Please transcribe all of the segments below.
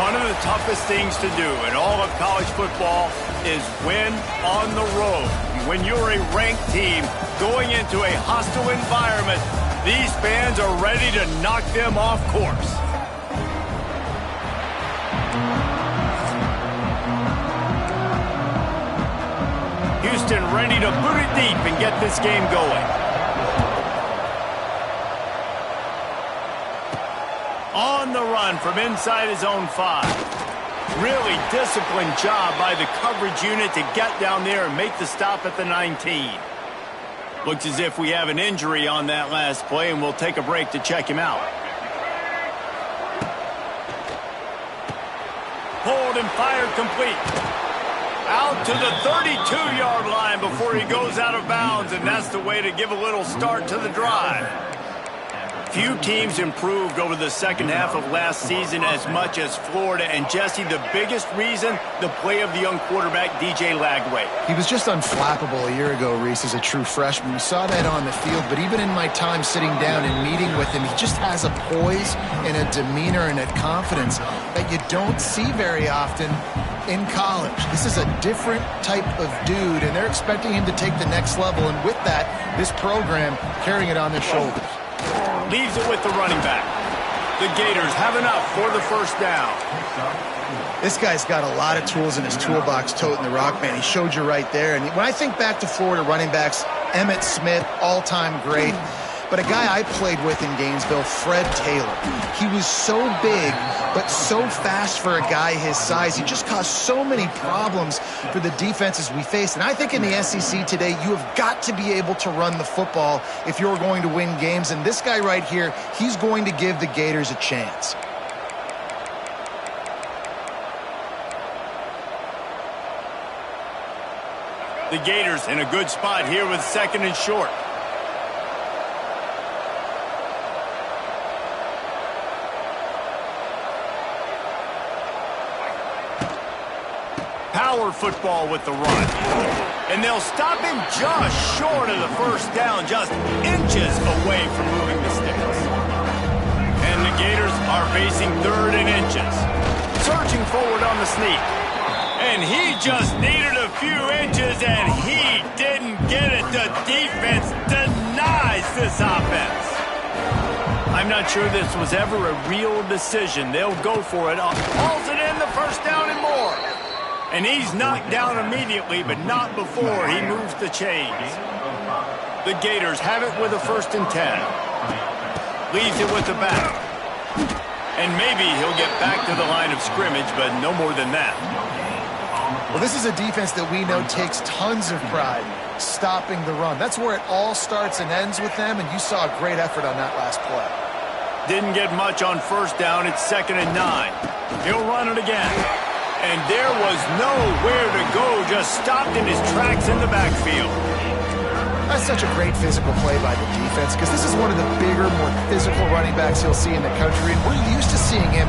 One of the toughest things to do in all of college football is win on the road. When you're a ranked team going into a hostile environment, these fans are ready to knock them off course. Houston ready to boot it deep and get this game going. On the run from inside his own 5. Really disciplined job by the coverage unit to get down there and make the stop at the 19. Looks as if we have an injury on that last play, and we'll take a break to check him out. Pulled and fired complete. Out to the 32-yard line before he goes out of bounds, and that's the way to give a little start to the drive. Few teams improved over the second half of last season as much as Florida. And, Jesse, the biggest reason, the play of the young quarterback, DJ Lagway. He was just unflappable a year ago, Reese, as a true freshman. We saw that on the field, but even in my time sitting down and meeting with him, he just has a poise and a demeanor and a confidence that you don't see very often in college. This is a different type of dude, and they're expecting him to take the next level. And with that, this program carrying it on their shoulders. Leaves it with the running back. The Gators have enough for the first down. This guy's got a lot of tools in his toolbox, toting the rock, man. He showed you right there. And when I think back to Florida running backs, Emmitt Smith, all-time great. But a guy I played with in Gainesville, Fred Taylor. He was so big, but so fast for a guy his size. He just caused so many problems for the defenses we faced. And I think in the SEC today, you have got to be able to run the football if you're going to win games. And this guy right here, he's going to give the Gators a chance. The Gators in a good spot here with second and short. Power football with the run. And they'll stop him just short of the first down, just inches away from moving the sticks. And the Gators are facing third and inches. Searching forward on the sneak. And he just needed a few inches, and he didn't get it. The defense denies this offense. I'm not sure this was ever a real decision. They'll go for it. Hauls it in, the first down and more. And he's knocked down immediately, but not before he moves the chains. The Gators have it with a 1st and 10. Leaves it with the back. And maybe he'll get back to the line of scrimmage, but no more than that. Well, this is a defense that we know takes tons of pride stopping the run. That's where it all starts and ends with them, and you saw a great effort on that last play. Didn't get much on first down. It's 2nd and 9. He'll run it again. And there was nowhere to go, just stopped in his tracks in the backfield. That's such a great physical play by the defense, because this is one of the bigger, more physical running backs you'll see in the country. And we're used to seeing him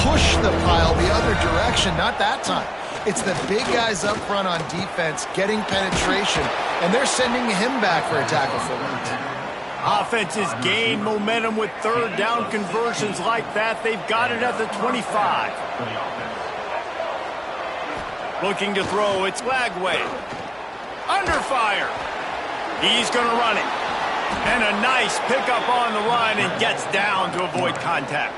push the pile the other direction, not that time. It's the big guys up front on defense getting penetration, and they're sending him back for a tackle for loss. Offenses gain momentum with third down conversions like that. They've got it at the 25. Looking to throw, it's Lagway. Under fire. He's going to run it. And a nice pickup on the run, and gets down to avoid contact.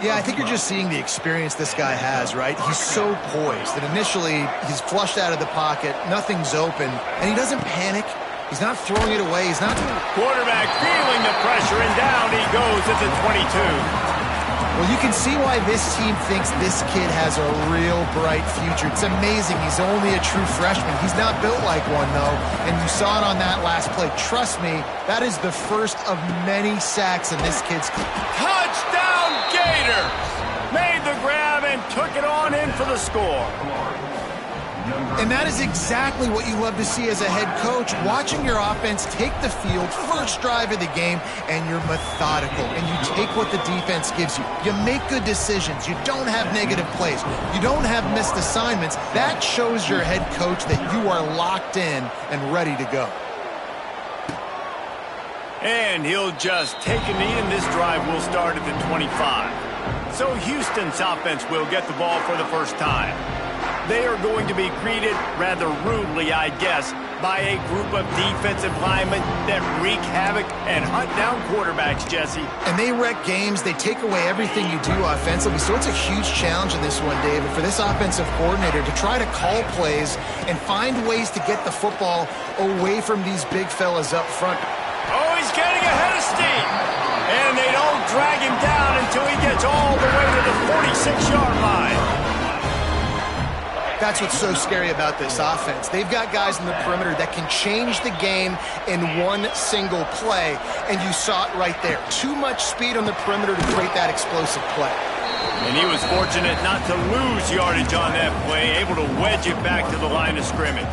Yeah, I think you're just seeing the experience this guy has, right? He's so poised that initially he's flushed out of the pocket, nothing's open, and he doesn't panic. He's not throwing it away. He's not... Quarterback feeling the pressure, and down he goes at the 22. Well, you can see why this team thinks this kid has a real bright future. It's amazing. He's only a true freshman. He's not built like one, though, and you saw it on that last play. Trust me, that is the first of many sacks in this kid's career. Touchdown, Gators! Made the grab and took it on in for the score. And that is exactly what you love to see as a head coach, watching your offense take the field, first drive of the game, and you're methodical, and you take what the defense gives you. You make good decisions. You don't have negative plays. You don't have missed assignments. That shows your head coach that you are locked in and ready to go. And he'll just take a knee, and this drive will start at the 25. So Houston's offense will get the ball for the first time. They are going to be greeted rather rudely, I guess, by a group of defensive linemen that wreak havoc and hunt down quarterbacks, Jesse. And they wreck games. They take away everything you do offensively. So it's a huge challenge in this one, David, for this offensive coordinator to try to call plays and find ways to get the football away from these big fellas up front. Oh, he's getting ahead of steam. And they don't drag him down until he gets all the way to the 46-yard line. That's what's so scary about this offense. They've got guys in the perimeter that can change the game in one single play, and you saw it right there. Too much speed on the perimeter to create that explosive play. And he was fortunate not to lose yardage on that play, able to wedge it back to the line of scrimmage.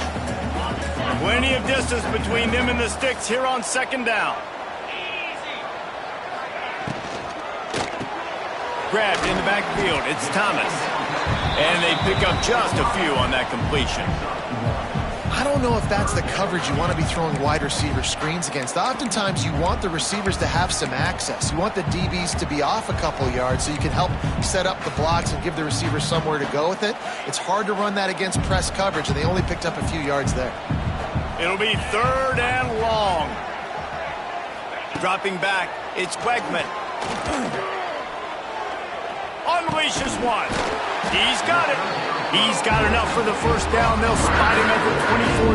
Plenty of distance between them and the sticks here on second down. Grabbed in the backfield, it's Thomas. And they pick up just a few on that completion. I don't know if that's the coverage you want to be throwing wide receiver screens against. Oftentimes, you want the receivers to have some access. You want the DBs to be off a couple yards so you can help set up the blocks and give the receiver somewhere to go with it. It's hard to run that against press coverage, and they only picked up a few yards there. It'll be 3rd and long. Dropping back, it's Wegman. Unleashes one. He's got it. He's got enough for the first down. They'll spot him at the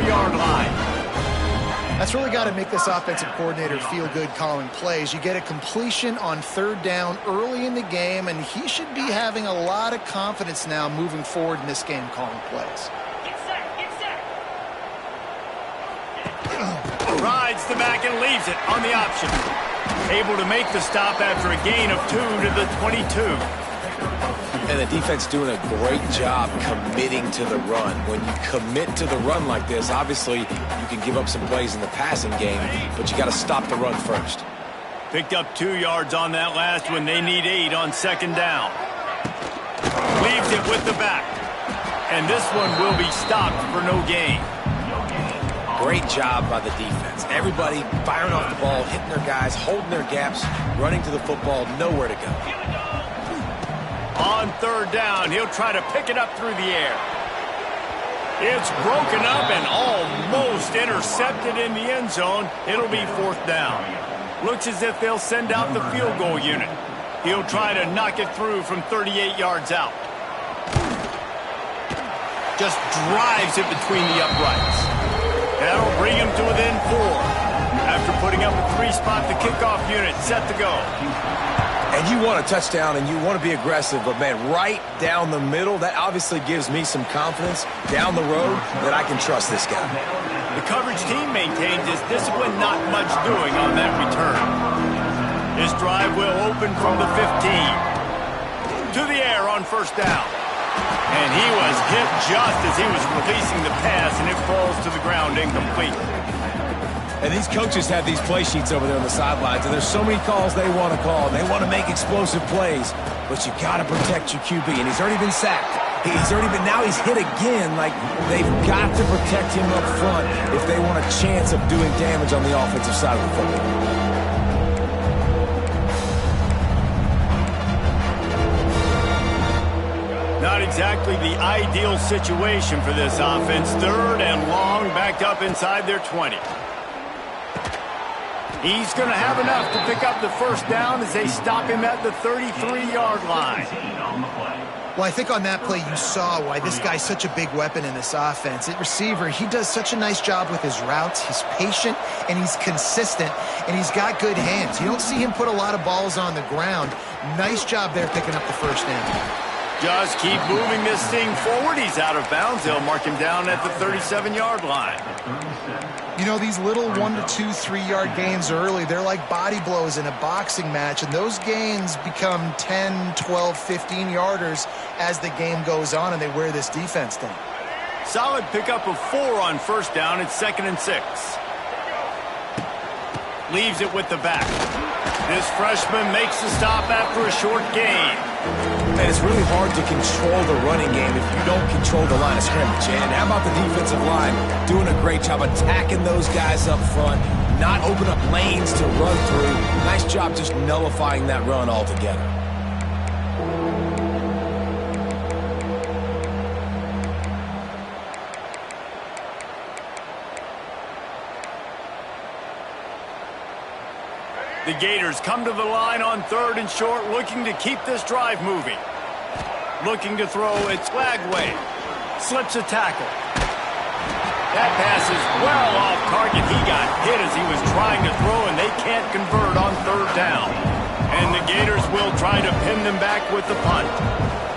24-yard line. That's really got to make this offensive coordinator feel good calling plays. You get a completion on 3rd down early in the game, and he should be having a lot of confidence now moving forward in this game calling plays. Rides the back and leaves it on the option. Able to make the stop after a gain of 2 to the 22. And the defense doing a great job committing to the run. When you commit to the run like this, obviously you can give up some plays in the passing game, but you got to stop the run first. Picked up 2 yards on that last one. They need 8 on second down. Leaves it with the back. And this one will be stopped for no gain. Great job by the defense. Everybody firing off the ball, hitting their guys, holding their gaps, running to the football, nowhere to go. On 3rd down, he'll try to pick it up through the air. It's broken up and almost intercepted in the end zone. It'll be 4th down. Looks as if they'll send out the field goal unit. He'll try to knock it through from 38 yards out. Just drives it between the uprights. That'll bring him to within 4. After putting up a 3-spot, the kickoff unit set to go. And you want a touchdown and you want to be aggressive, but man, right down the middle, that obviously gives me some confidence down the road that I can trust this guy. The coverage team maintains its discipline, not much doing on that return. This drive will open from the 15. To the air on 1st down. And he was hit just as he was releasing the pass, and it falls to the ground incomplete. And these coaches have these play sheets over there on the sidelines, and there's so many calls they want to call, and they want to make explosive plays, but you got to protect your QB, and he's already been sacked. Now he's hit again. Like, they've got to protect him up front if they want a chance of doing damage on the offensive side of the football. Not exactly the ideal situation for this offense. 3rd and long, backed up inside their 20. He's going to have enough to pick up the first down as they stop him at the 33-yard line. Well, I think on that play you saw why this guy's such a big weapon in this offense. At receiver, he does such a nice job with his routes. He's patient, and he's consistent, and he's got good hands. You don't see him put a lot of balls on the ground. Nice job there picking up the first down. Just keep moving this thing forward. He's out of bounds. They'll mark him down at the 37-yard line. You know, these little 1 to 2, 3-yard gains early, they're like body blows in a boxing match, and those gains become 10, 12, 15-yarders as the game goes on, and they wear this defense down. Solid pickup of 4 on 1st down. It's 2nd and 6. Leaves it with the back. This freshman makes the stop after a short gain. And it's really hard to control the running game if you don't control the line of scrimmage. And how about the defensive line doing a great job attacking those guys up front, not open up lanes to run through. Nice job just nullifying that run altogether. The Gators come to the line on 3rd and short, looking to keep this drive moving. Looking to throw, it's Lagway. Slips a tackle. That pass is well off target. He got hit as he was trying to throw, and they can't convert on 3rd down. And the Gators will try to pin them back with the punt.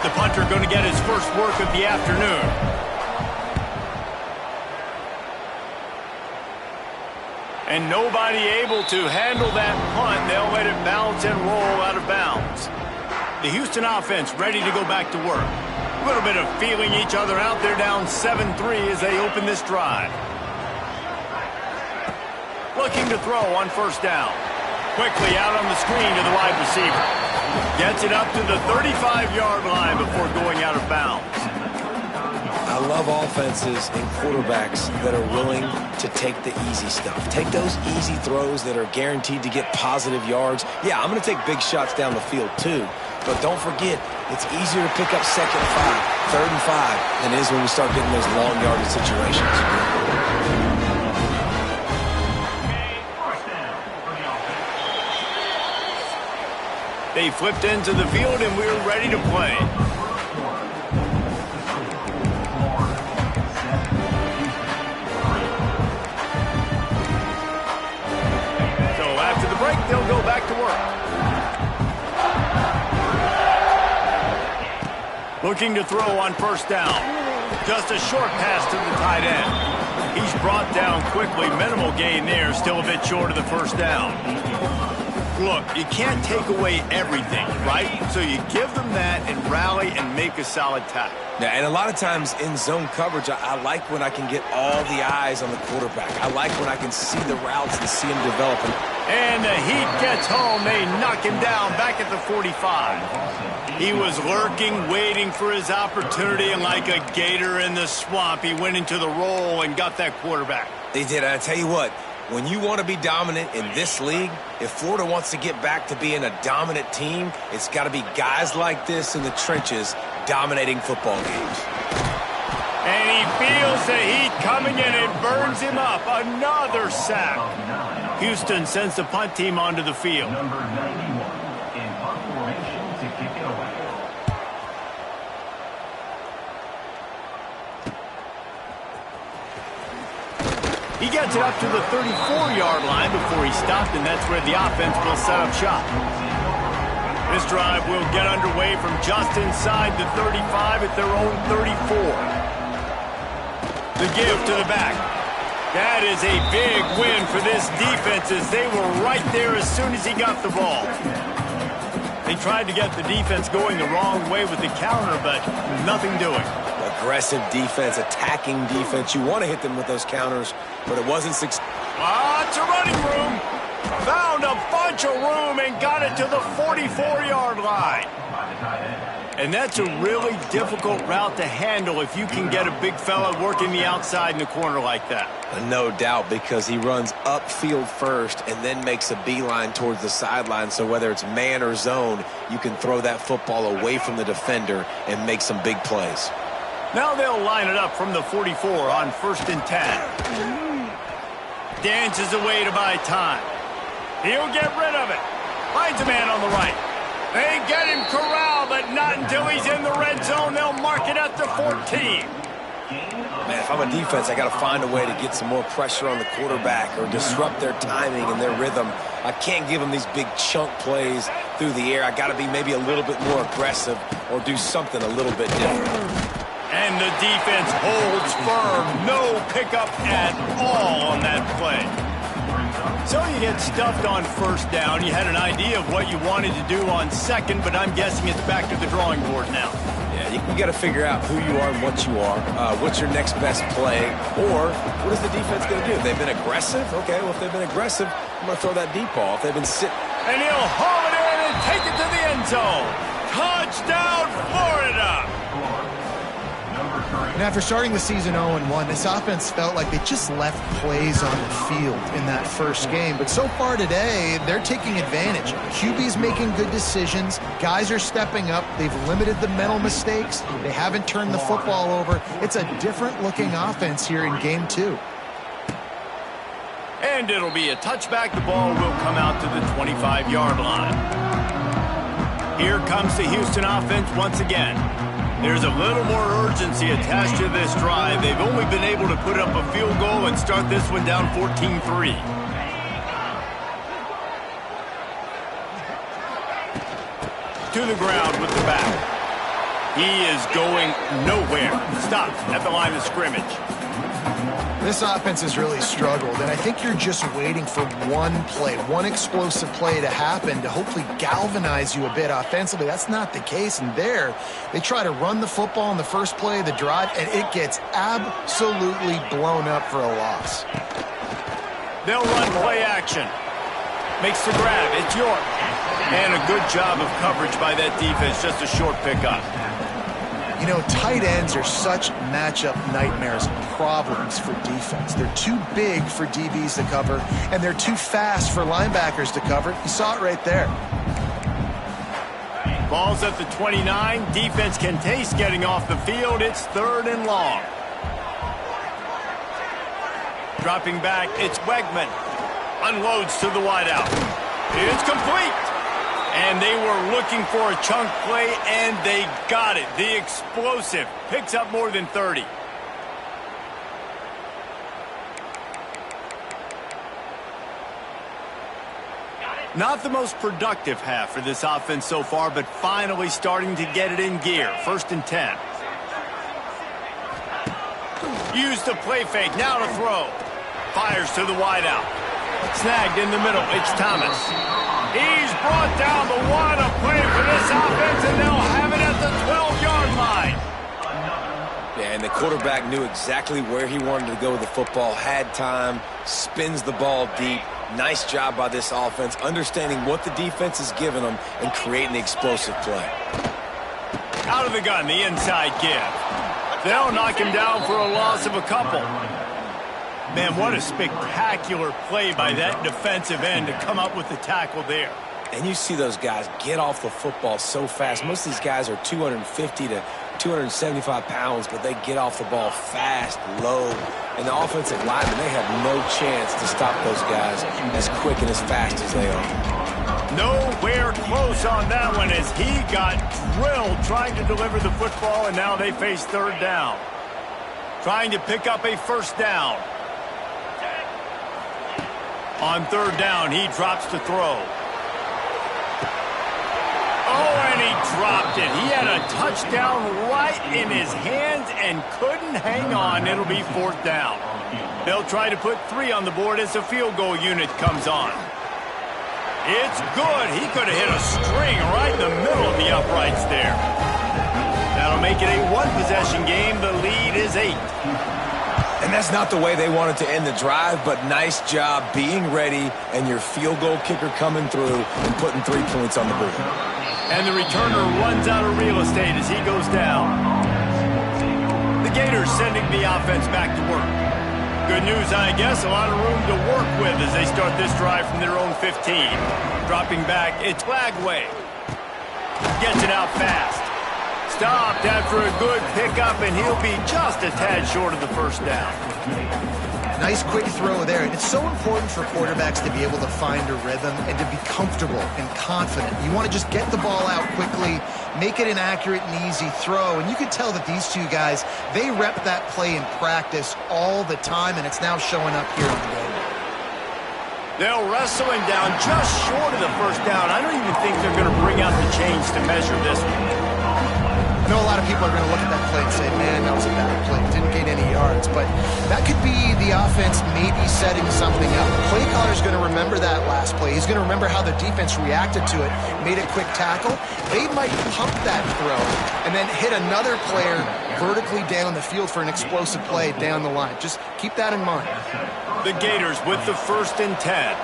The punter going to get his first work of the afternoon. And nobody able to handle that punt. They'll let it bounce and roll out of bounds. The Houston offense ready to go back to work. A little bit of feeling each other out there, down 7-3 as they open this drive. Looking to throw on 1st down. Quickly out on the screen to the wide receiver. Gets it up to the 35-yard line before going out of bounds. I love offenses and quarterbacks that are willing to take the easy stuff. Take those easy throws that are guaranteed to get positive yards. Yeah, I'm going to take big shots down the field too. But don't forget, it's easier to pick up 2nd and 5, 3rd and 5 than it is when we start getting those long yardage situations. They flipped into the field and we're ready to play. So after the break, they'll go back to work. Looking to throw on 1st down. Just a short pass to the tight end. He's brought down quickly. Minimal gain there. Still a bit short of the 1st down. Look, you can't take away everything, right? So you give them that and rally and make a solid tackle. Yeah, and a lot of times in zone coverage, I like when I can get all the eyes on the quarterback. I like when I can see the routes and see him developing. And the heat gets home. They knock him down back at the 45. He was lurking, waiting for his opportunity, and like a gator in the swamp, he went into the roll and got that quarterback. They did. I tell you what, when you want to be dominant in this league, if Florida wants to get back to being a dominant team, it's got to be guys like this in the trenches dominating football games. And he feels the heat coming in and burns him up. Another sack. Houston sends the punt team onto the field. Number 91 in punt formation to kick it away. He gets it up to the 34-yard line before he stopped, and that's where the offense will set up shop. This drive will get underway from just inside the 35 at their own 34. The give to the back. That is a big win for this defense as they were right there as soon as he got the ball. They tried to get the defense going the wrong way with the counter, but nothing doing. Aggressive defense, attacking defense. You want to hit them with those counters, but it wasn't successful. Lots of running room. Found a bunch of room and got it to the 44-yard line. And that's a really difficult route to handle if you can get a big fella working the outside in the corner like that. No doubt, because he runs upfield first and then makes a beeline towards the sideline. So whether it's man or zone, you can throw that football away from the defender and make some big plays. Now they'll line it up from the 44 on 1st and 10. Dances away to buy time. He'll get rid of it. Finds a man on the right. They get him corralled, but not until he's in the red zone. They'll mark it at the 14. Man, if I'm a defense, I got to find a way to get some more pressure on the quarterback or disrupt their timing and their rhythm. I can't give them these big chunk plays through the air. I got to be maybe a little bit more aggressive or do something a little bit different. And the defense holds firm. No pickup at all on that play. So you get stuffed on 1st down. You had an idea of what you wanted to do on 2nd, but I'm guessing it's back to the drawing board now. Yeah, you got to figure out who you are and what you are. What's your next best play? Or what is the defense going to do? If they've been aggressive, okay, well, if they've been aggressive, I'm going to throw that deep ball. If they've been sitting. And he'll haul it in and take it to the end zone. Touchdown, Florida! And after starting the season 0-1, this offense felt like they just left plays on the field in that first game. But so far today, they're taking advantage. QB's making good decisions. Guys are stepping up. They've limited the mental mistakes. They haven't turned the football over. It's a different-looking offense here in Game 2. And it'll be a touchback. The ball will come out to the 25-yard line. Here comes the Houston offense once again. There's a little more urgency attached to this drive. They've only been able to put up a field goal and start this one down 14-3. To the ground with the back. He is going nowhere. Stopped at the line of scrimmage. This offense has really struggled, and I think you're just waiting for one play, one explosive play to happen to hopefully galvanize you a bit offensively. That's not the case, and there, they try to run the football in the first play of the drive, and it gets absolutely blown up for a loss. They'll run play action. Makes the grab. It's York. And a good job of coverage by that defense. Just a short pickup. You know, tight ends are such matchup nightmares, problems for defense. They're too big for DBs to cover, and they're too fast for linebackers to cover. You saw it right there. Ball's at the 29. Defense can taste getting off the field. It's 3rd and long. Dropping back, it's Wegman. Unloads to the wideout. It's complete. And they were looking for a chunk play, and they got it. The explosive picks up more than 30. Not the most productive half for this offense so far, but finally starting to get it in gear. 1st and 10. Use the play fake. Now to throw. Fires to the wideout. Snagged in the middle. It's Thomas. He's brought down the one. A play for this offense, and they'll have it at the 12-yard line. Yeah, and the quarterback knew exactly where he wanted to go with the football, had time, spins the ball deep. Nice job by this offense, understanding what the defense is giving them and creating the explosive play. Out of the gun, the inside give. They'll knock him down for a loss of a couple. Man, what a spectacular play by that defensive end to come up with the tackle there. And you see those guys get off the football so fast. Most of these guys are 250 to 275 pounds, but they get off the ball fast, low. And the offensive linemen, they have no chance to stop those guys as quick and as fast as they are. Nowhere close on that one as he got drilled trying to deliver the football, and now they face 3rd down. Trying to pick up a 1st down. On 3rd down, he drops to throw. Oh, and he dropped it. He had a touchdown right in his hands and couldn't hang on. It'll be 4th down. They'll try to put 3 on the board as the field goal unit comes on. It's good. He could have hit a string right in the middle of the uprights there. That'll make it a 1-possession game. The lead is 8. And that's not the way they wanted to end the drive, but nice job being ready and your field goal kicker coming through and putting 3 points on the board. And the returner runs out of real estate as he goes down. The Gators sending the offense back to work. Good news, I guess, a lot of room to work with as they start this drive from their own 15. Dropping back, it's Lagway. Gets it out fast. Stopped after a good pickup, and he'll be just a tad short of the 1st down. Nice quick throw there. And it's so important for quarterbacks to be able to find a rhythm and to be comfortable and confident. You want to just get the ball out quickly, make it an accurate and easy throw. And you can tell that these two guys, they rep that play in practice all the time, and it's now showing up here on the game. They'll wrestle him down just short of the 1st down. I don't even think they're going to bring out the chains to measure this one. I know a lot of people are going to look at that play and say, man, that was a bad play. Didn't gain any yards. But that could be the offense maybe setting something up. The play caller's going to remember that last play. He's going to remember how the defense reacted to it, made a quick tackle. They might pump that throw and then hit another player vertically down the field for an explosive play down the line. Just keep that in mind. The Gators with the 1st and 10.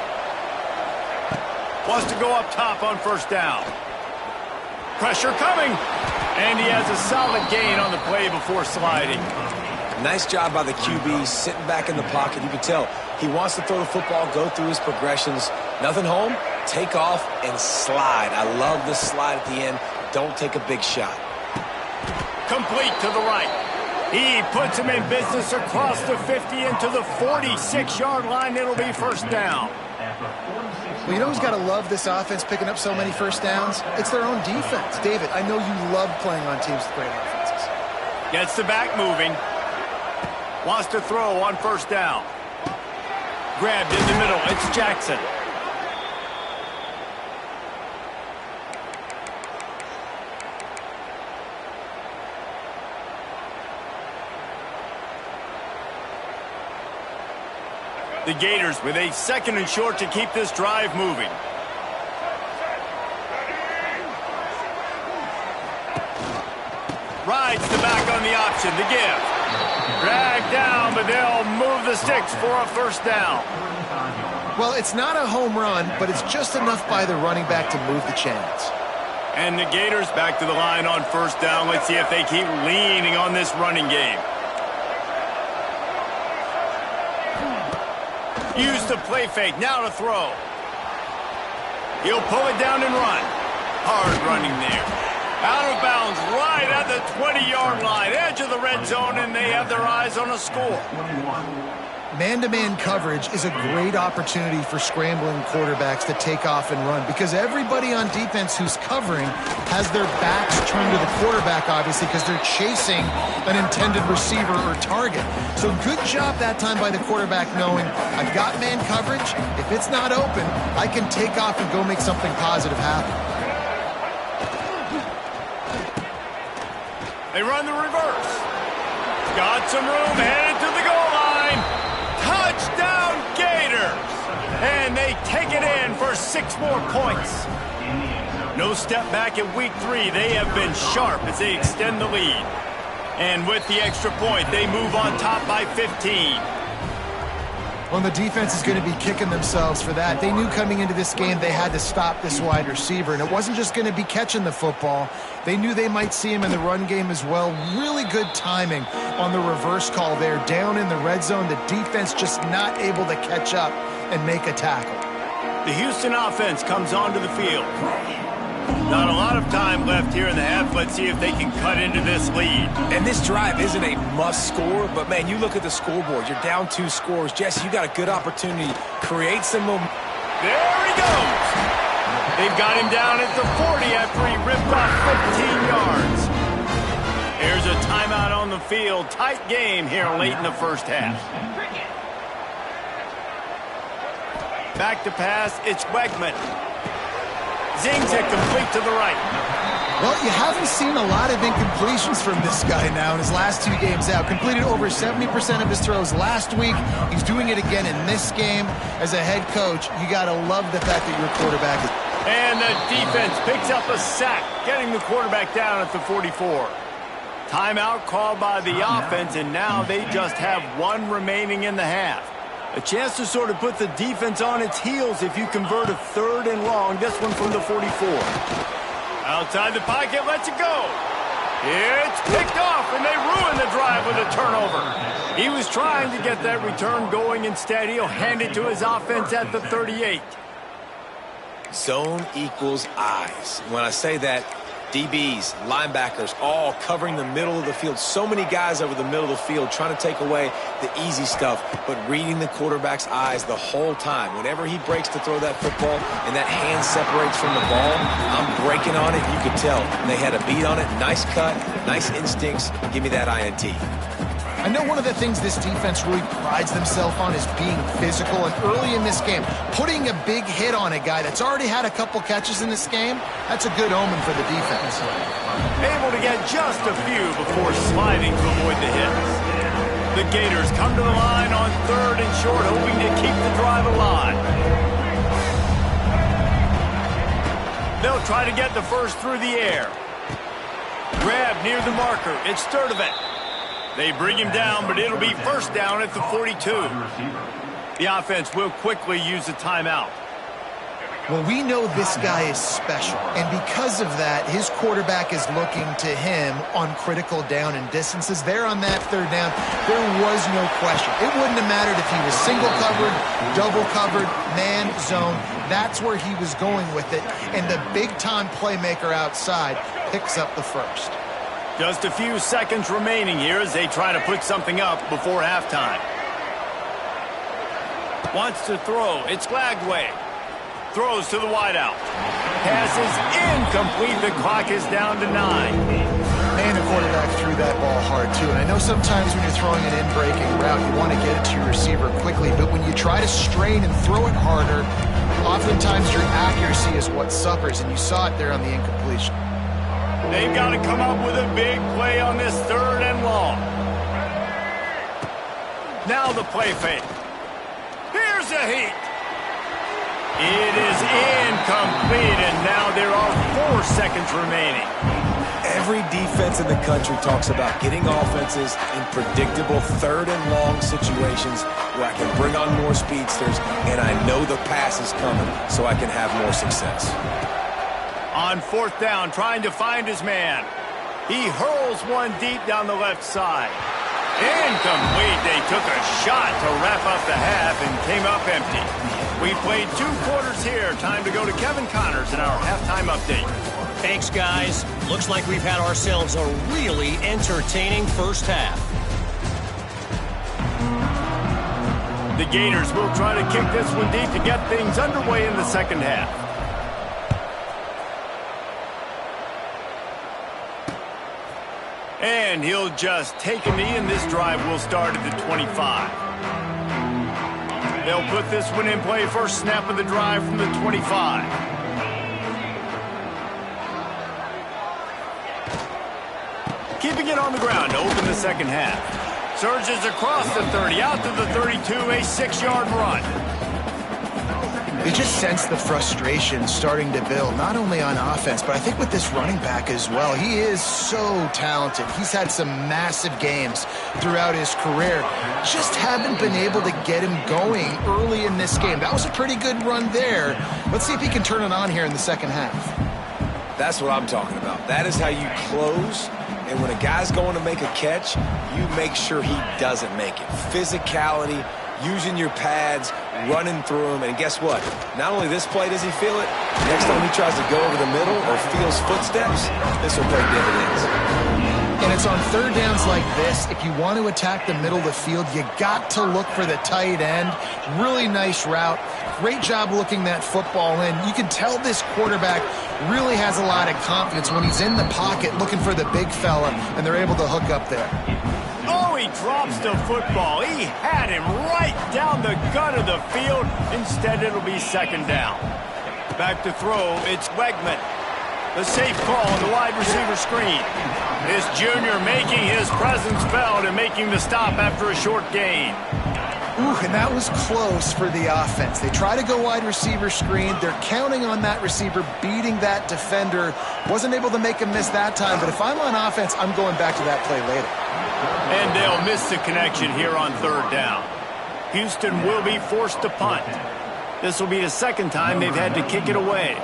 Wants to go up top on 1st down. Pressure coming. And he has a solid gain on the play before sliding. Nice job by the QB, sitting back in the pocket. You can tell he wants to throw the football, go through his progressions. Nothing home, take off, and slide. I love the slide at the end. Don't take a big shot. Complete to the right. He puts him in business across the 50 into the 46-yard line. It'll be first down. Well, you know who's got to love this offense picking up so many first downs? It's their own defense. David, I know you love playing on teams with great offenses. Gets the back moving. Wants to throw on first down. Grabbed in the middle. It's Jackson. The Gators with a 2nd and short to keep this drive moving. Rides the back on the option. The give. Dragged down, but they'll move the sticks for a first down. Well, it's not a home run, but it's just enough by the running back to move the chains. And the Gators back to the line on first down. Let's see if they keep leaning on this running game. Use the play fake. Now to throw. He'll pull it down and run. Hard running there. Out of bounds right at the 20-yard line. Edge of the red zone, and they have their eyes on a score. Man-to-man coverage is a great opportunity for scrambling quarterbacks to take off and run because everybody on defense who's covering has their backs turned to the quarterback, obviously, because they're chasing an intended receiver or target. So good job that time by the quarterback knowing I've got man coverage. If it's not open, I can take off and go make something positive happen. They run the reverse. Got some room, headed to the goal line. Touchdown Gators! And they take it in for 6 more points. No step back in week 3. They have been sharp as they extend the lead. And with the extra point, they move on top by 15. Well, the defense is going to be kicking themselves for that. They knew coming into this game they had to stop this wide receiver, and it wasn't just going to be catching the football. They knew they might see him in the run game as well. Really good timing on the reverse call there. Down in the red zone, the defense just not able to catch up and make a tackle. The Houston offense comes onto the field. Not a lot of time left here in the half. Let's see if they can cut into this lead. And this drive isn't a must score, but man, you look at the scoreboard. You're down 2 scores. Jesse, you got a good opportunity. Create some momentum. There he goes. They've got him down at the 40 after he ripped off 15 yards. There's a timeout on the field. Tight game here late in the first half. Back to pass. It's Wegman. Zings it complete to the right. Well, you haven't seen a lot of incompletions from this guy now in his last 2 games out. Completed over 70% of his throws last week. He's doing it again in this game. As a head coach, you got to love the fact that your quarterback is... And the defense picks up a sack, getting the quarterback down at the 44. Timeout called by the offense, and now they just have 1 remaining in the half. A chance to sort of put the defense on its heels if you convert a 3rd and long. This one from the 44. Outside the pocket, lets it go. It's picked off, and they ruin the drive with a turnover. He was trying to get that return going. Instead, he'll hand it to his offense at the 38. Zone equals eyes. When I say that, DBs, linebackers, all covering the middle of the field. So many guys over the middle of the field trying to take away the easy stuff, but reading the quarterback's eyes the whole time. Whenever he breaks to throw that football and that hand separates from the ball, I'm breaking on it. You could tell. They had a beat on it. Nice cut, nice instincts. Give me that INT. I know one of the things this defense really prides themselves on is being physical, and early in this game, putting a big hit on a guy that's already had a couple catches in this game, that's a good omen for the defense. Able to get just a few before sliding to avoid the hits. The Gators come to the line on 3rd and short, hoping to keep the drive alive. They'll try to get the first through the air. Grab near the marker. It's Sturdivant. They bring him down, but it'll be first down at the 42. The offense will quickly use a timeout. Well, we know this guy is special, and because of that, his quarterback is looking to him on critical down and distances. There on that 3rd down, there was no question. It wouldn't have mattered if he was single covered, double covered, man, zone. That's where he was going with it, and the big-time playmaker outside picks up the first. Just a few seconds remaining here as they try to put something up before halftime. Wants to throw. It's Lagway. Throws to the wideout. Pass is incomplete. The clock is down to 9. Man, the quarterback threw that ball hard, too. And I know sometimes when you're throwing an in-breaking route, you want to get it to your receiver quickly. But when you try to strain and throw it harder, oftentimes your accuracy is what suffers. And you saw it there on the incompletion. They've got to come up with a big play on this 3rd and long. Now the play fake. Here's a heat. It is incomplete, and now there are 4 seconds remaining. Every defense in the country talks about getting offenses in predictable 3rd and long situations where I can bring on more speedsters and I know the pass is coming so I can have more success. On 4th down, trying to find his man. He hurls one deep down the left side. Incomplete. They took a shot to wrap up the half and came up empty. We played 2 quarters here. Time to go to Kevin Connors in our halftime update. Thanks, guys. Looks like we've had ourselves a really entertaining first half. The Gators will try to kick this one deep to get things underway in the second half. And he'll just take a knee, and this drive will start at the 25. They'll put this one in play. First snap of the drive from the 25. Keeping it on the ground to open the second half. Surges across the 30, out to the 32, a 6-yard run. You just sense the frustration starting to build, not only on offense, but I think with this running back as well. He is so talented. He's had some massive games throughout his career. Just haven't been able to get him going early in this game. That was a pretty good run there. Let's see if he can turn it on here in the second half. That's what I'm talking about. That is how you close. And when a guy's going to make a catch, you make sure he doesn't make it. Physicality, using your pads, running through them, and guess what? Not only this play does he feel it, next time he tries to go over the middle or feels footsteps, this will pay dividends. And it's on 3rd downs like this, if you want to attack the middle of the field, you got to look for the tight end. Really nice route. Great job looking that football in. You can tell this quarterback really has a lot of confidence when he's in the pocket looking for the big fella, and they're able to hook up there. Oh, he drops the football. He had him right down the gut of the field. Instead, it'll be 2nd down. Back to throw, it's Wegman. The safe call on the wide receiver screen. This junior making his presence felt and making the stop after a short gain. Ooh, and that was close for the offense. They try to go wide receiver screen. They're counting on that receiver beating that defender. Wasn't able to make him miss that time, but if I'm on offense, I'm going back to that play later. And they'll miss the connection here on 3rd down. Houston will be forced to punt. This will be the 2nd time they've had to kick it away.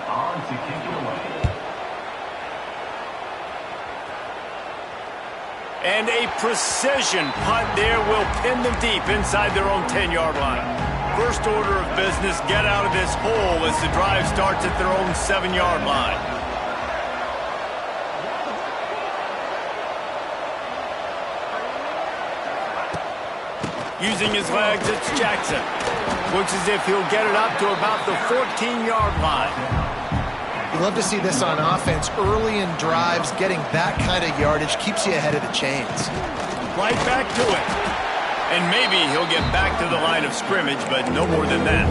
And a precision punt there will pin them deep inside their own 10-yard line. First order of business, get out of this hole as the drive starts at their own 7-yard line. Using his legs, it's Jackson. Looks as if he'll get it up to about the 14-yard line. You love to see this on offense. Early in drives, getting that kind of yardage keeps you ahead of the chains. Right back to it. And maybe he'll get back to the line of scrimmage, but no more than that.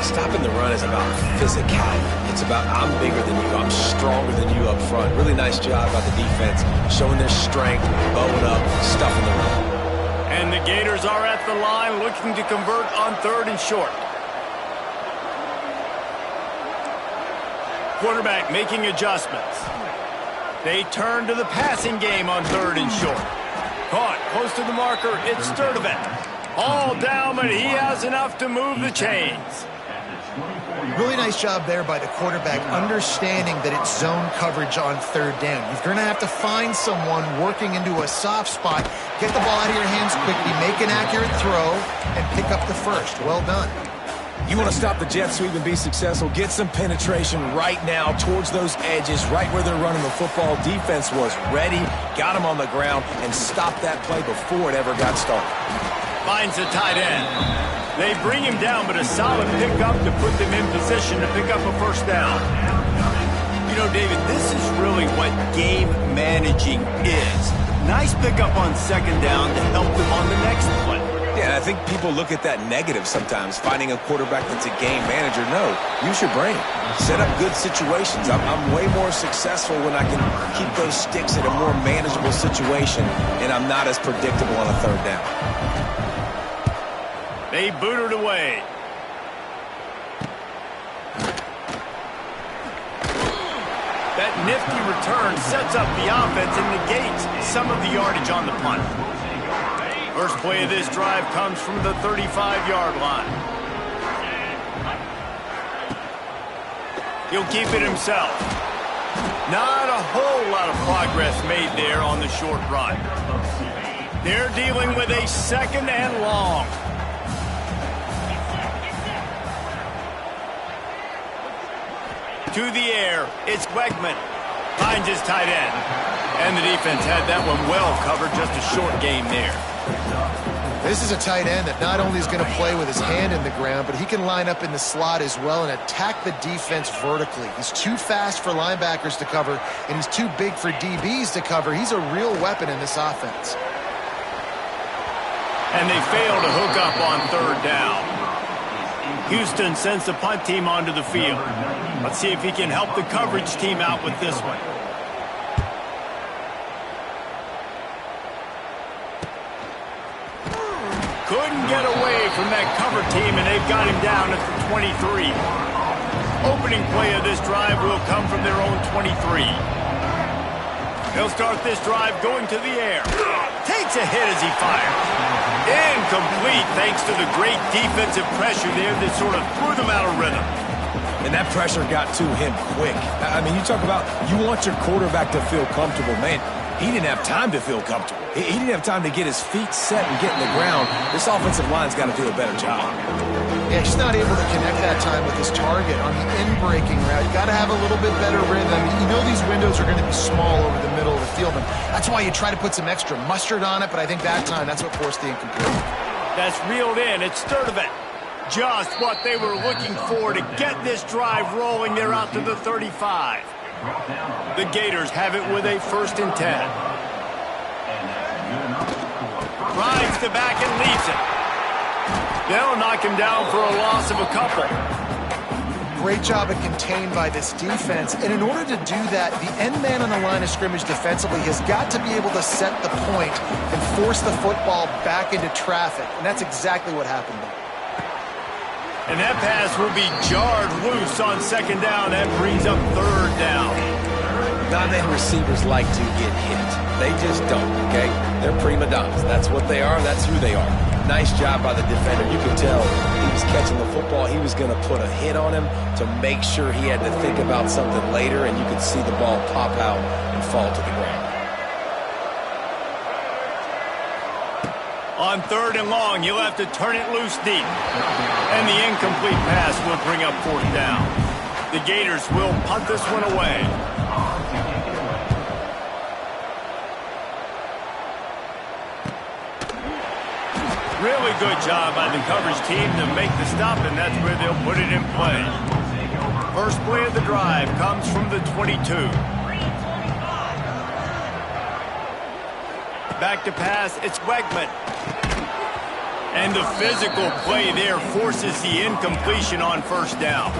Stopping the run is about physicality. It's about I'm bigger than you, I'm stronger than you up front. Really nice job by the defense, showing their strength, bowing up, stuffing the run. And the Gators are at the line looking to convert on 3rd and short. Quarterback making adjustments. They turn to the passing game on 3rd and short. Caught close to the marker, it's Sturdivant. All down, but he has enough to move the chains. Really nice job there by the quarterback, understanding that it's zone coverage on 3rd down. You're going to have to find someone working into a soft spot, get the ball out of your hands quickly, make an accurate throw, and pick up the first. Well done. You want to stop the jet sweep and be successful, get some penetration right now towards those edges, right where they're running the football. Defense was ready, got him on the ground, and stopped that play before it ever got started. Finds the tight end. They bring him down, but a solid pickup to put them in position to pick up a first down. You know, David, this is really what game managing is. Nice pickup on second down to help them on the next play. Yeah, I think people look at that negative sometimes, finding a quarterback that's a game manager. No, use your brain. Set up good situations. I'm way more successful when I can keep those sticks in a more manageable situation, and I'm not as predictable on a third down. They boot it away. That nifty return sets up the offense and negates some of the yardage on the punt. First play of this drive comes from the 35-yard line. He'll keep it himself. Not a whole lot of progress made there on the short run. They're dealing with a second and long. To the air, it's Wegman. Finds his tight end. And the defense had that one well covered, just a short game there. This is a tight end that not only is going to play with his hand in the ground, but he can line up in the slot as well and attack the defense vertically. He's too fast for linebackers to cover, and he's too big for DBs to cover. He's a real weapon in this offense. And they fail to hook up on third down. Houston sends the punt team onto the field. Let's see if he can help the coverage team out with this one. Couldn't get away from that cover team, and they've got him down at the 23. Opening play of this drive will come from their own 23. They'll start this drive going to the air. Takes a hit as he fires. Incomplete thanks to the great defensive pressure there that sort of threw them out of rhythm. And that pressure got to him quick. I mean, you talk about you want your quarterback to feel comfortable. Man, he didn't have time to feel comfortable. He didn't have time to get his feet set and get in the ground. This offensive line's got to do a better job. Yeah, he's not able to connect that time with his target on the in-breaking route. You got to have a little bit better rhythm. You know these windows are going to be small over the middle of the field, and that's why you try to put some extra mustard on it, but I think that time that's what forced the incomplete. That's reeled in. It's Sturdivant. Just what they were looking for to get this drive rolling. They're out to the 35. The Gators have it with a 1st and 10. Drives the back and leaves it. They'll knock him down for a loss of a couple. Great job of contained by this defense. And in order to do that, the end man on the line of scrimmage defensively has got to be able to set the point and force the football back into traffic. And that's exactly what happened there. And that pass will be jarred loose on second down. That brings up third down. Not many receivers like to get hit. They just don't, okay? They're prima donnas. That's what they are. That's who they are. Nice job by the defender. You can tell he was catching the football. He was going to put a hit on him to make sure he had to think about something later, and you could see the ball pop out and fall to the ground. On third and long, you'll have to turn it loose deep. And the incomplete pass will bring up fourth down. The Gators will punt this one away. Really good job by the coverage team to make the stop, and that's where they'll put it in play. First play of the drive comes from the 22. Back to pass, it's Wegman. And the physical play there forces the incompletion on first down.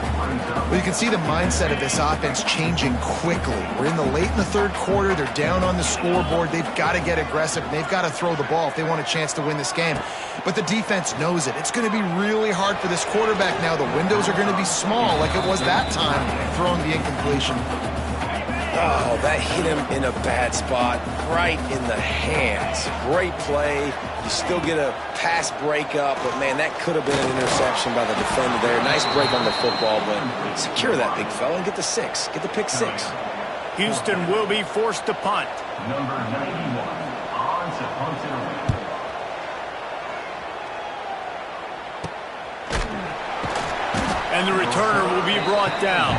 Well, you can see the mindset of this offense changing quickly. We're in the third quarter. They're down on the scoreboard. They've got to get aggressive, and they've got to throw the ball if they want a chance to win this game. But the defense knows it. It's going to be really hard for this quarterback now. The windows are going to be small like it was that time, throwing the incompletion. Oh, that hit him in a bad spot, right in the hands. Great play. You still get a pass breakup, but, man, that could have been an interception by the defender there. Nice break on the football, but secure that big fella and get the 6. Get the pick 6. Houston will be forced to punt. Number 91 on to punt it away. And the returner will be brought down.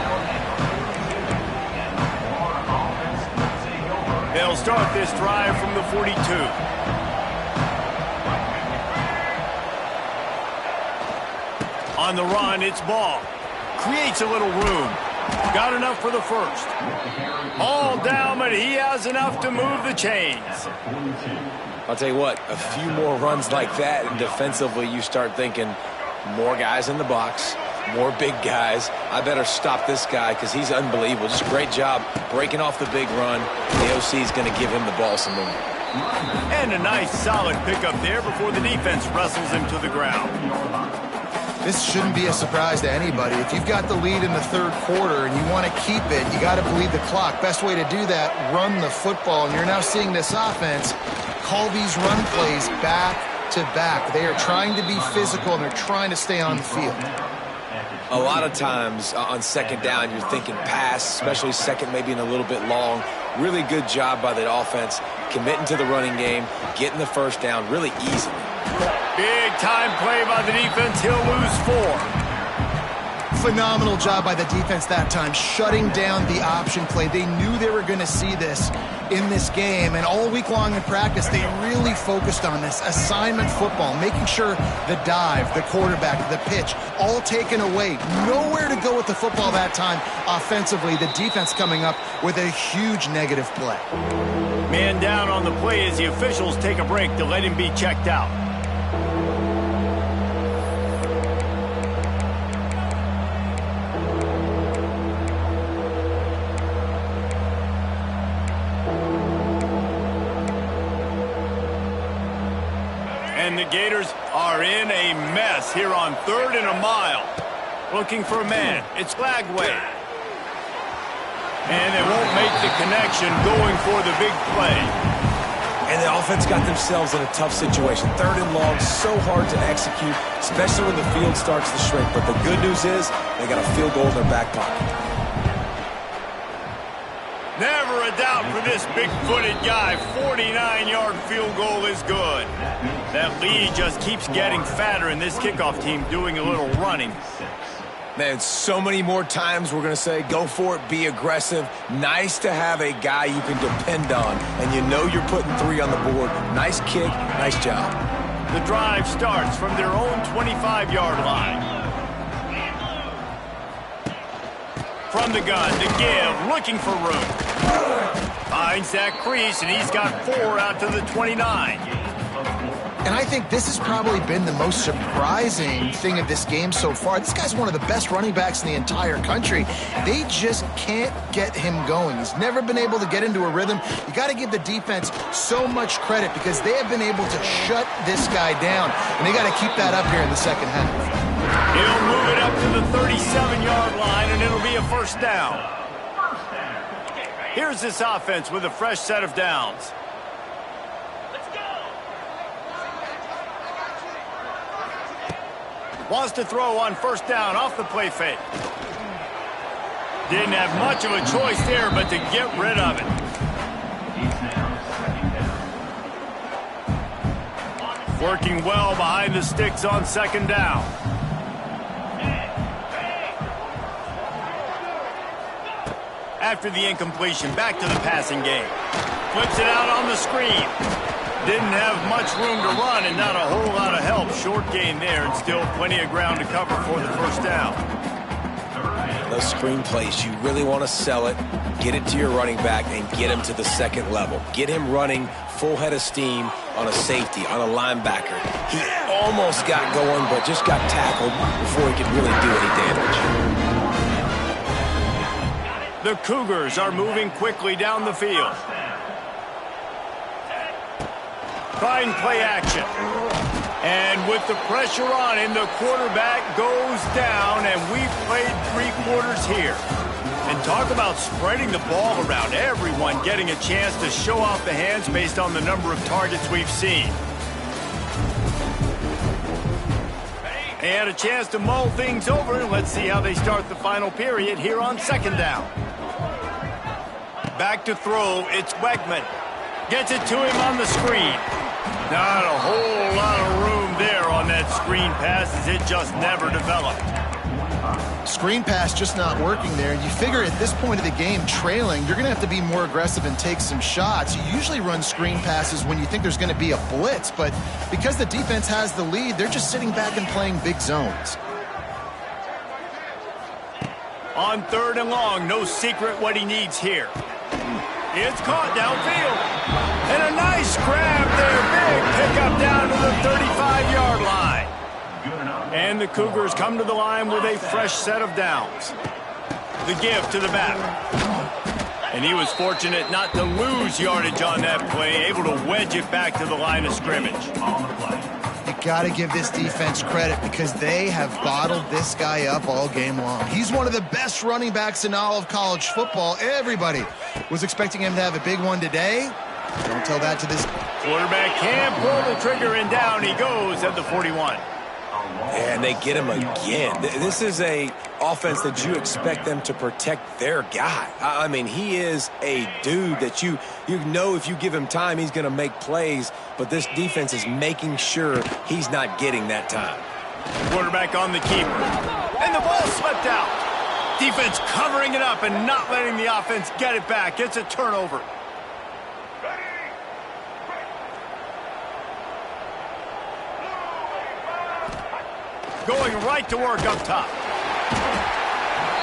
They'll start this drive from the 42. On the run, it's Ball. Creates a little room. Got enough for the first. All down, but he has enough to move the chains. I'll tell you what, a few more runs like that, and defensively you start thinking more guys in the box, more big guys. I better stop this guy because he's unbelievable. Just a great job breaking off the big run. The OC is going to give him the ball some room. And a nice solid pickup there before the defense wrestles him to the ground. This shouldn't be a surprise to anybody. If you've got the lead in the third quarter and you want to keep it, you got to bleed the clock. Best way to do that, run the football. And you're now seeing this offense call these run plays back to back. They are trying to be physical and they're trying to stay on the field. A lot of times on second down, you're thinking pass, especially second, maybe in a little bit long. Really good job by the offense, committing to the running game, getting the first down really easily. Big time play by the defense. He'll lose 4. Phenomenal job by the defense that time, shutting down the option play. They knew they were going to see this in this game, and all week long in practice, they really focused on this assignment football, making sure the dive, the quarterback, the pitch, all taken away. Nowhere to go with the football that time offensively. The defense coming up with a huge negative play. Man down on the play as the officials take a break to let him be checked out. And the Gators are in a mess here on 3rd and a mile. Looking for a man. It's Flagway. And they won't make the connection going for the big play. And the offense got themselves in a tough situation. 3rd and long, so hard to execute, especially when the field starts to shrink. But the good news is they got a field goal in their back pocket. Never a doubt for this big-footed guy. 49-yard field goal is good. That lead just keeps getting fatter, and this kickoff team doing a little running. Man, so many more times we're going to say, go for it, be aggressive. Nice to have a guy you can depend on, and you know you're putting 3 on the board. Nice kick, nice job. The drive starts from their own 25-yard line. From the gun to give, looking for room. Finds that crease, and he's got 4 out to the 29. And I think this has probably been the most surprising thing of this game so far. This guy's one of the best running backs in the entire country. They just can't get him going. He's never been able to get into a rhythm. You got to give the defense so much credit because they have been able to shut this guy down. And they got to keep that up here in the second half. He'll move it up to the 37-yard line, and it'll be a first down. Here's this offense with a fresh set of downs. Wants to throw on first down off the play fake. Didn't have much of a choice there, but to get rid of it. Working well behind the sticks on second down. After the incompletion, back to the passing game. Flips it out on the screen. Didn't have much room to run and not a whole lot of help. Short gain there and still plenty of ground to cover for the first down. Those screen plays, you really want to sell it, get it to your running back, and get him to the second level. Get him running full head of steam on a safety, on a linebacker. He almost got going, but just got tackled before he could really do any damage. The Cougars are moving quickly down the field. Fine play action. And with the pressure on him, the quarterback goes down, and we've played 3 quarters here. And talk about spreading the ball around. Everyone getting a chance to show off the hands based on the number of targets we've seen. They had a chance to mull things over. Let's see how they start the final period here on second down. Back to throw, it's Wegman. Gets it to him on the screen. Not a whole lot of room there on that screen pass as it just never developed. Screen pass just not working there. You figure at this point of the game, trailing, you're going to have to be more aggressive and take some shots. You usually run screen passes when you think there's going to be a blitz, but because the defense has the lead, they're just sitting back and playing big zones. On 3rd and long, no secret what he needs here. It's caught downfield. And a nice grab there. Big pickup down to the 35-yard line. And the Cougars come to the line with a fresh set of downs. The give to the back. And he was fortunate not to lose yardage on that play, able to wedge it back to the line of scrimmage. You got to give this defense credit because they have bottled this guy up all game long. He's one of the best running backs in all of college football. Everybody was expecting him to have a big one today. Don't tell that to this. Quarterback can pull the trigger, and down he goes at the 41. And they get him again. This is a offense that you expect them to protect their guy. I mean, he is a dude that you know if you give him time, he's going to make plays. But this defense is making sure he's not getting that time. Quarterback on the keeper. And the ball slipped out. Defense covering it up and not letting the offense get it back. It's a turnover. Going right to work up top.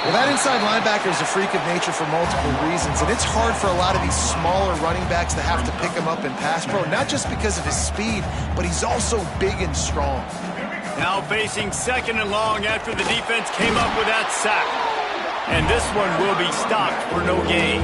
Well, that inside linebacker is a freak of nature for multiple reasons, and it's hard for a lot of these smaller running backs to have to pick him up in pass pro, not just because of his speed, but he's also big and strong. Now facing 2nd and long after the defense came up with that sack. And this one will be stopped for no gain.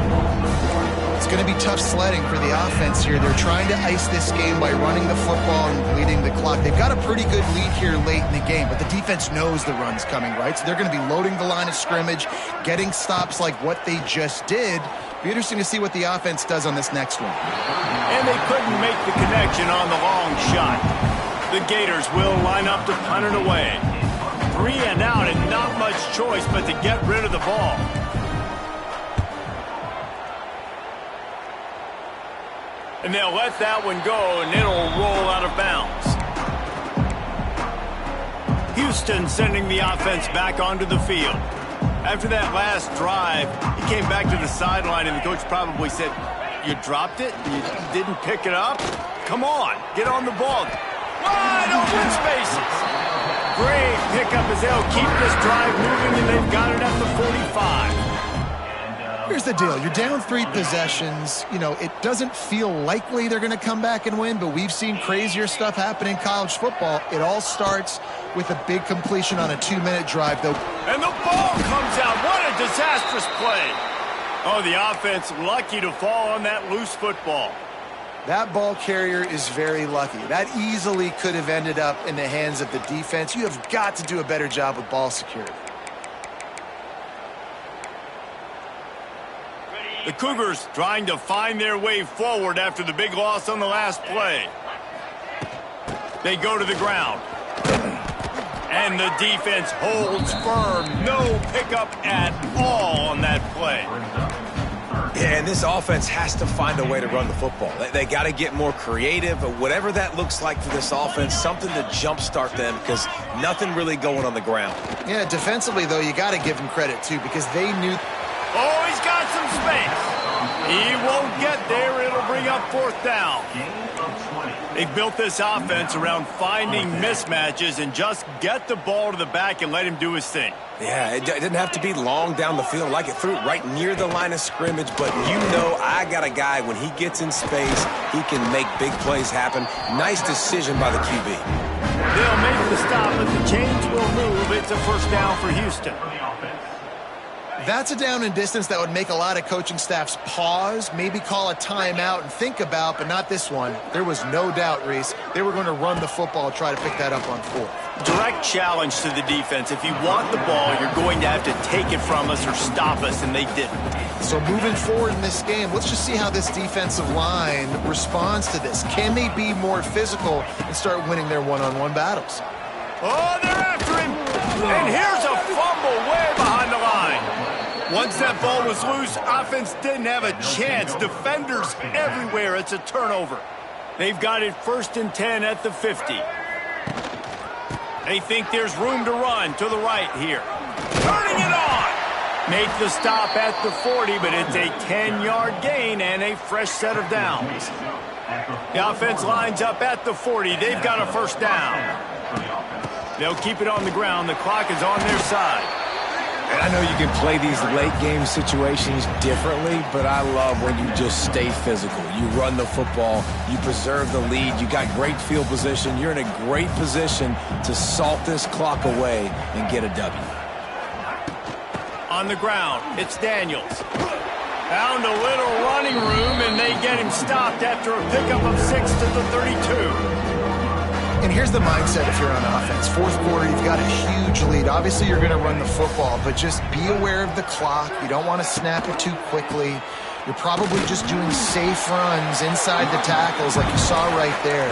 It's going to be tough sledding for the offense here. They're trying to ice this game by running the football and bleeding the clock. They've got a pretty good lead here late in the game, but the defense knows the run's coming, right? So they're going to be loading the line of scrimmage, getting stops like what they just did. Be interesting to see what the offense does on this next one. And they couldn't make the connection on the long shot. The Gators will line up to punt it away. 3 and out and not much choice but to get rid of the ball. And they'll let that one go, and it'll roll out of bounds. Houston sending the offense back onto the field. After that last drive, he came back to the sideline, and the coach probably said, "You dropped it? You didn't pick it up? Come on, get on the ball." Wide open spaces. Great pickup as they'll keep this drive moving, and they've got it at the 45. Here's the deal. You're down 3 possessions. You know, it doesn't feel likely they're going to come back and win, but we've seen crazier stuff happen in college football. It all starts with a big completion on a 2-minute drive, though. And the ball comes out. What a disastrous play. Oh, the offense lucky to fall on that loose football. That ball carrier is very lucky. That easily could have ended up in the hands of the defense. You have got to do a better job with ball security. The Cougars trying to find their way forward after the big loss on the last play. They go to the ground. And the defense holds firm. No pickup at all on that play. Yeah, and this offense has to find a way to run the football. They got to get more creative, but whatever that looks like for this offense, something to jumpstart them because nothing really going on the ground. Yeah, defensively, though, you got to give them credit, too, because they knew. Oh, he's got some space. He won't get there. It'll bring up 4th down. They built this offense around finding mismatches and just get the ball to the back and let him do his thing. Yeah, it didn't have to be long down the field. Like it threw it right near the line of scrimmage, but you know I got a guy, when he gets in space, he can make big plays happen. Nice decision by the QB. They'll make the stop, but the chains will move. It's a 1st down for Houston. That's a down and distance that would make a lot of coaching staffs pause, maybe call a timeout and think about, but not this one. There was no doubt, Reese, they were going to run the football and try to pick that up on 4th. Direct challenge to the defense. If you want the ball, you're going to have to take it from us or stop us, and they didn't. So moving forward in this game, let's just see how this defensive line responds to this. Can they be more physical and start winning their one-on-one battles? Oh, they're after him. And here's a fumble way behind the line. Once that ball was loose, offense didn't have a chance. Defenders everywhere. It's a turnover. They've got it 1st and 10 at the 50. They think there's room to run to the right here. Turning it on. Make the stop at the 40, but it's a 10-yard gain and a fresh set of downs. The offense lines up at the 40. They've got a first down. They'll keep it on the ground. The clock is on their side. And I know you can play these late-game situations differently, but I love when you just stay physical. You run the football. You preserve the lead. You got great field position. You're in a great position to salt this clock away and get a W. On the ground, it's Daniels. Found a little running room, and they get him stopped after a pickup of 6 to the 32. And here's the mindset if you're on offense. Fourth quarter, you've got a huge lead. Obviously, you're going to run the football, but just be aware of the clock. You don't want to snap it too quickly. You're probably just doing safe runs inside the tackles like you saw right there.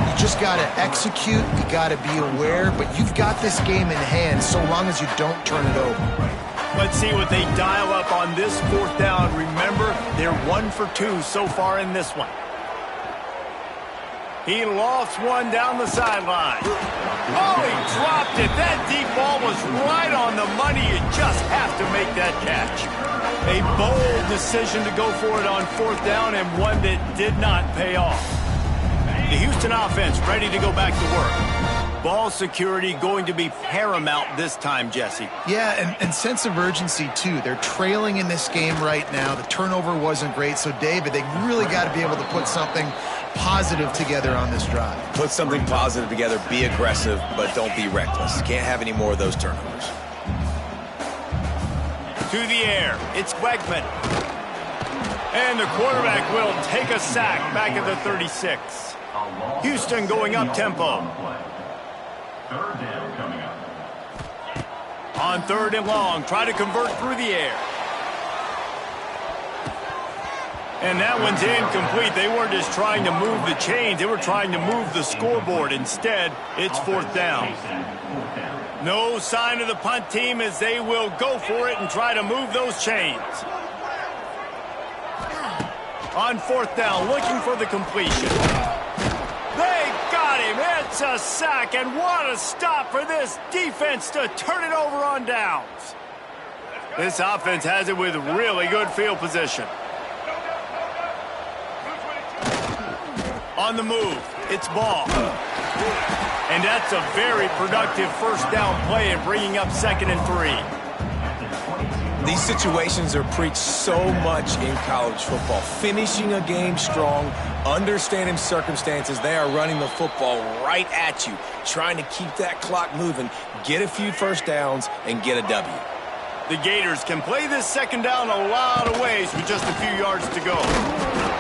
You just got to execute. You got to be aware, but you've got this game in hand so long as you don't turn it over. Let's see what they dial up on this fourth down. Remember, they're 1 for 2 so far in this one. He lofts one down the sideline. Oh, he dropped it. That deep ball was right on the money. You just have to make that catch. A bold decision to go for it on fourth down, and one that did not pay off. The Houston offense ready to go back to work. Ball security going to be paramount this time, Jesse. Yeah, and sense of urgency, too. They're trailing in this game right now. The turnover wasn't great. So, David, they really got to be able to put something positive together on this drive. Put something positive together. Be aggressive, but don't be reckless. Can't have any more of those turnovers. To the air. It's Wegman. And the quarterback will take a sack back at the 36. Houston going up tempo. Third down coming up. On third and long, try to convert through the air. And that one's incomplete. They weren't just trying to move the chains. They were trying to move the scoreboard. Instead, it's fourth down. No sign of the punt team as they will go for it and try to move those chains. On fourth down, looking for the completion. They got him. It's a sack, and what a stop for this defense to turn it over on downs. This offense has it with really good field position. On the move, it's Ball. And that's a very productive first down play and bringing up 2nd and 3. These situations are preached so much in college football. Finishing a game strong, understanding circumstances. They are running the football right at you, trying to keep that clock moving, get a few first downs, and get a W. The Gators can play this second down a lot of ways with just a few yards to go.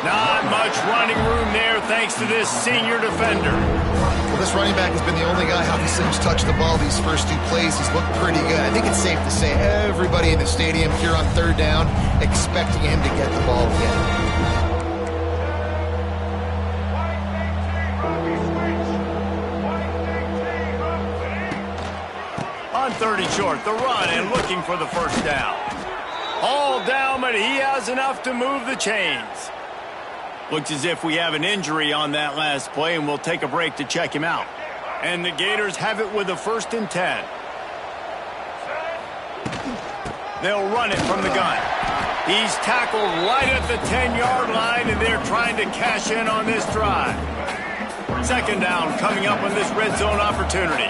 Not much running room there thanks to this senior defender. Well, this running back has been the only guy obviously who's touched the ball these first 2 plays. He's looked pretty good. I think it's safe to say everybody in the stadium here on third down expecting him to get the ball again. On 30 short, the run and looking for the first down. All down, but he has enough to move the chains. Looks as if we have an injury on that last play, and we'll take a break to check him out. And the Gators have it with a 1st and 10. They'll run it from the gun. He's tackled right at the 10-yard line, and they're trying to cash in on this drive. 2nd down coming up on this red zone opportunity.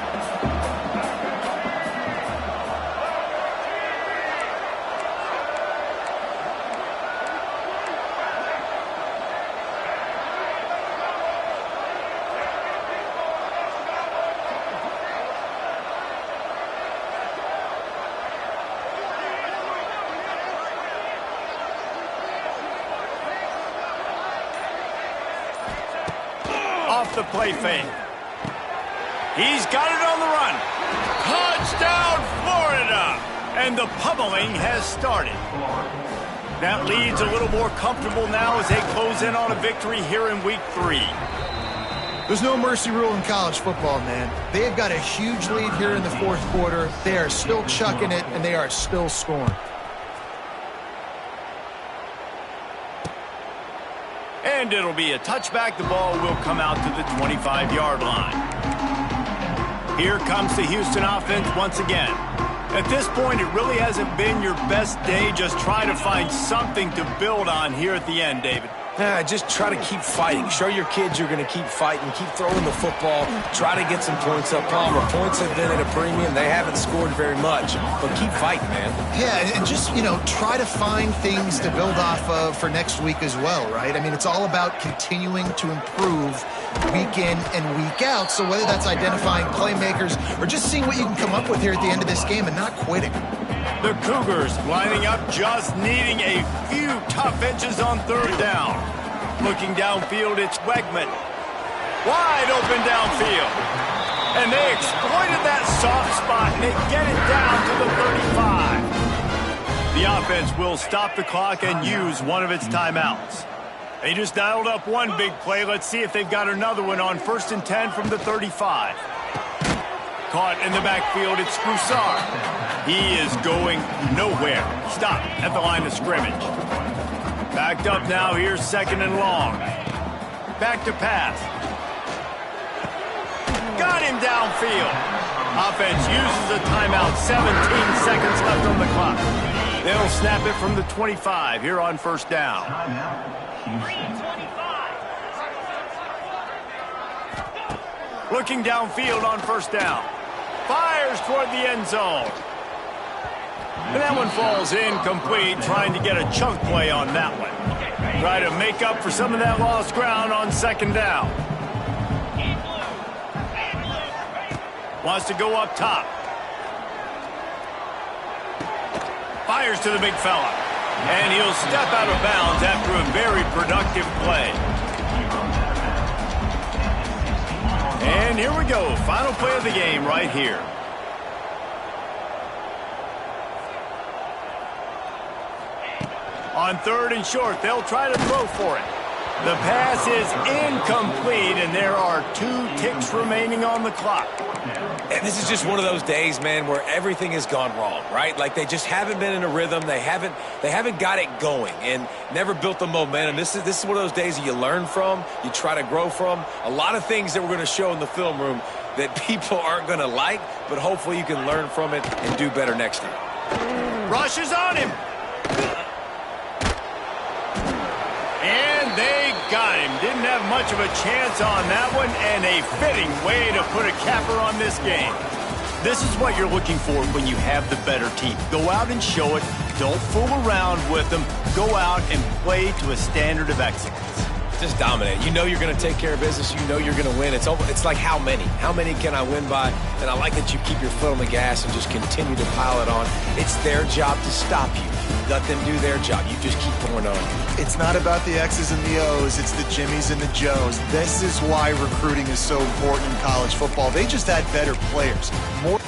Off the play fake. He's got it on the run. Touchdown, Florida! And the pummeling has started. That lead's a little more comfortable now as they close in on a victory here in week 3. There's no mercy rule in college football, man. They have got a huge lead here in the fourth quarter. They are still chucking it, and they are still scoring. And it'll be a touchback. The ball will come out to the 25-yard line. Here comes the Houston offense once again. At this point, it really hasn't been your best day. Just try to find something to build on here at the end, David. Just try to keep fighting. Show your kids you're going to keep fighting. Keep throwing the football. Try to get some points up. Palmer, points have been at a premium. They haven't scored very much, but keep fighting, man. Yeah, and just, try to find things to build off of for next week as well, right? I mean, it's all about continuing to improve week in and week out. So whether that's identifying playmakers or just seeing what you can come up with here at the end of this game and not quitting. The Cougars lining up, just needing a few tough inches on third down. Looking downfield, it's Wegman. Wide open downfield. And they exploited that soft spot, and they get it down to the 35. The offense will stop the clock and use one of its timeouts. They just dialed up one big play. Let's see if they've got another one on 1st and 10 from the 35. Caught in the backfield, it's Broussard. He is going nowhere. Stop at the line of scrimmage. Backed up now, here's 2nd and long. Back to pass. Got him downfield. Offense uses a timeout, 17 seconds left on the clock. They'll snap it from the 25 here on 1st down. Looking downfield on 1st down. Fires toward the end zone. And that one falls incomplete, trying to get a chunk play on that one. Try to make up for some of that lost ground on 2nd down. Wants to go up top. Fires to the big fella. And he'll step out of bounds after a very productive play. And here we go. Final play of the game right here. On 3rd and short, they'll try to throw for it. The pass is incomplete, and there are 2 ticks remaining on the clock. And this is just one of those days, man, where everything has gone wrong, right? Like they just haven't been in a rhythm. They haven't got it going and never built the momentum. This is one of those days that you learn from, you try to grow from. A lot of things that we're going to show in the film room that people aren't going to like, but hopefully you can learn from it and do better next time. Rush is on him. And they got him. Didn't have much of a chance on that one, and a fitting way to put a capper on this game. This is what you're looking for when you have the better team. Go out and show it. Don't fool around with them. Go out and play to a standard of excellence. Just dominate. You know you're going to take care of business. You know you're going to win. It's like how many? How many can I win by? And I like that you keep your foot on the gas and just continue to pile it on. It's their job to stop you. Let them do their job. You just keep going on. It's not about the X's and the O's. It's the Jimmies and the Joes. This is why recruiting is so important in college football. They just had better players. More